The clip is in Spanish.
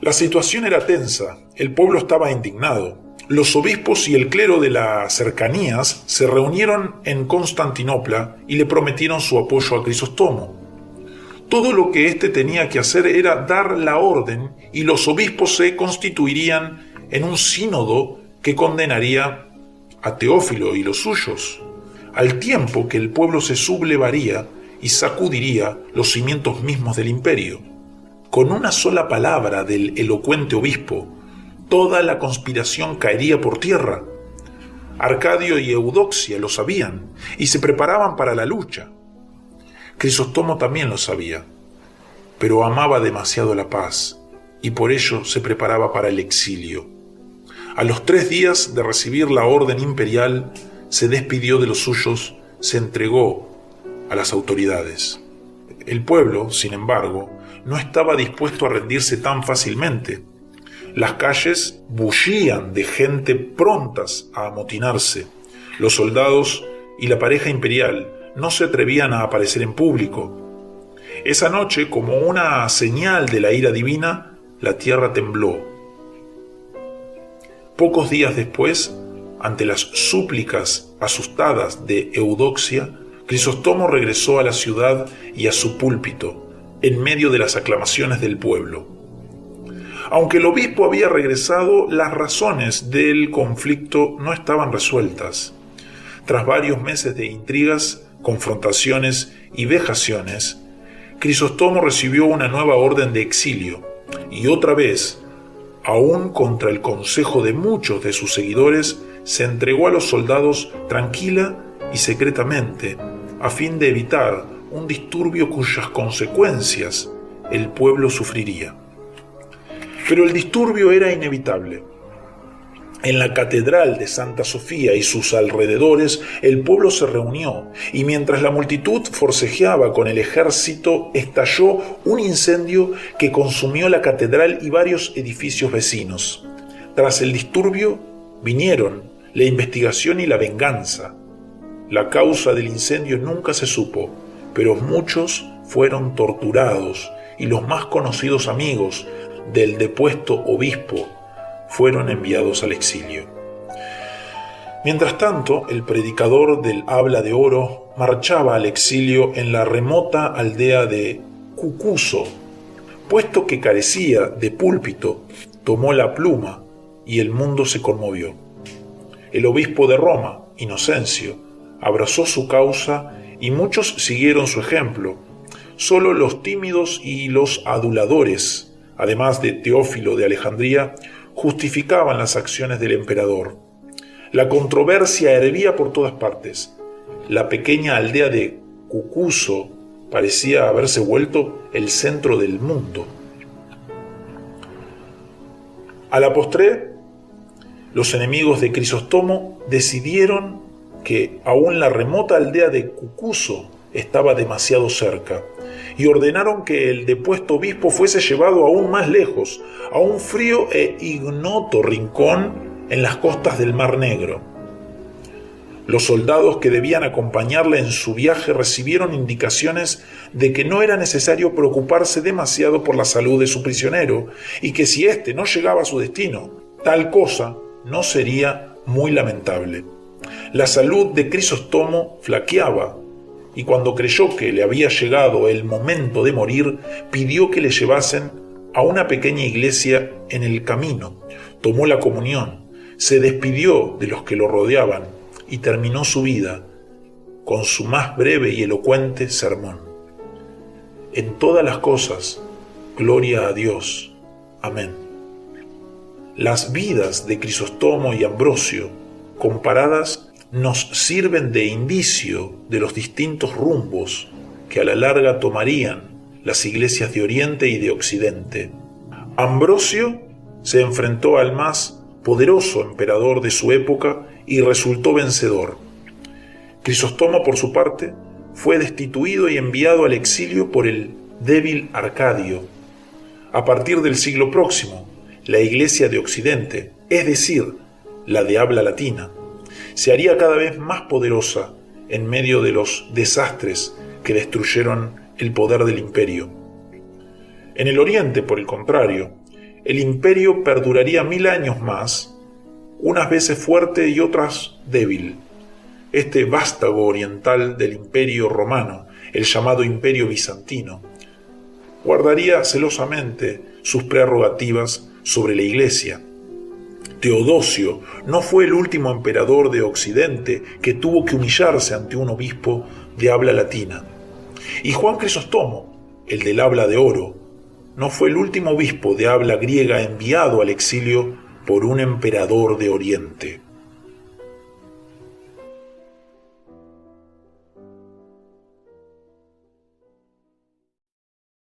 La situación era tensa, el pueblo estaba indignado. Los obispos y el clero de las cercanías se reunieron en Constantinopla y le prometieron su apoyo a Crisóstomo. Todo lo que éste tenía que hacer era dar la orden y los obispos se constituirían en un sínodo que condenaría a Teófilo y los suyos, al tiempo que el pueblo se sublevaría y sacudiría los cimientos mismos del imperio. Con una sola palabra del elocuente obispo, toda la conspiración caería por tierra. Arcadio y Eudoxia lo sabían y se preparaban para la lucha. Crisóstomo también lo sabía, pero amaba demasiado la paz y por ello se preparaba para el exilio. A los 3 días de recibir la orden imperial, se despidió de los suyos, se entregó a las autoridades. El pueblo, sin embargo, no estaba dispuesto a rendirse tan fácilmente. Las calles bullían de gente prontas a amotinarse. Los soldados y la pareja imperial no se atrevían a aparecer en público. Esa noche, como una señal de la ira divina, la tierra tembló. Pocos días después, ante las súplicas asustadas de Eudoxia, Crisóstomo regresó a la ciudad y a su púlpito, en medio de las aclamaciones del pueblo. Aunque el obispo había regresado, las razones del conflicto no estaban resueltas. Tras varios meses de intrigas, confrontaciones y vejaciones, Crisóstomo recibió una nueva orden de exilio y otra vez, aún contra el consejo de muchos de sus seguidores, se entregó a los soldados tranquila y secretamente, a fin de evitar un disturbio cuyas consecuencias el pueblo sufriría. Pero el disturbio era inevitable. En la catedral de Santa Sofía y sus alrededores, el pueblo se reunió, y mientras la multitud forcejeaba con el ejército, estalló un incendio que consumió la catedral y varios edificios vecinos. Tras el disturbio, vinieron la investigación y la venganza. La causa del incendio nunca se supo, pero muchos fueron torturados y los más conocidos amigos del depuesto obispo fueron enviados al exilio. Mientras tanto, el predicador del habla de oro marchaba al exilio en la remota aldea de Cucuso. Puesto que carecía de púlpito, tomó la pluma y el mundo se conmovió. El obispo de Roma, Inocencio, abrazó su causa y muchos siguieron su ejemplo. Solo los tímidos y los aduladores, además de Teófilo de Alejandría, justificaban las acciones del emperador. La controversia hervía por todas partes. La pequeña aldea de Cucuso parecía haberse vuelto el centro del mundo. A la postre, los enemigos de Crisóstomo decidieron que aún la remota aldea de Cucuso estaba demasiado cerca y ordenaron que el depuesto obispo fuese llevado aún más lejos, a un frío e ignoto rincón en las costas del Mar Negro. Los soldados que debían acompañarle en su viaje recibieron indicaciones de que no era necesario preocuparse demasiado por la salud de su prisionero y que si éste no llegaba a su destino, tal cosa no sería muy lamentable. La salud de Crisóstomo flaqueaba y cuando creyó que le había llegado el momento de morir, pidió que le llevasen a una pequeña iglesia en el camino. Tomó la comunión, se despidió de los que lo rodeaban y terminó su vida con su más breve y elocuente sermón. En todas las cosas, gloria a Dios. Amén. Las vidas de Crisóstomo y Ambrosio, comparadas, nos sirven de indicio de los distintos rumbos que a la larga tomarían las iglesias de Oriente y de Occidente. Ambrosio se enfrentó al más poderoso emperador de su época y resultó vencedor. Crisóstomo, por su parte, fue destituido y enviado al exilio por el débil Arcadio. A partir del siglo próximo, la iglesia de Occidente, es decir, la de habla latina, se haría cada vez más poderosa en medio de los desastres que destruyeron el poder del imperio. En el Oriente, por el contrario, el imperio perduraría 1000 años más, unas veces fuerte y otras débil. Este vástago oriental del imperio romano, el llamado imperio bizantino, guardaría celosamente sus prerrogativas sobre la Iglesia. Teodosio no fue el último emperador de Occidente que tuvo que humillarse ante un obispo de habla latina. Y Juan Crisóstomo, el del habla de oro, no fue el último obispo de habla griega enviado al exilio por un emperador de Oriente.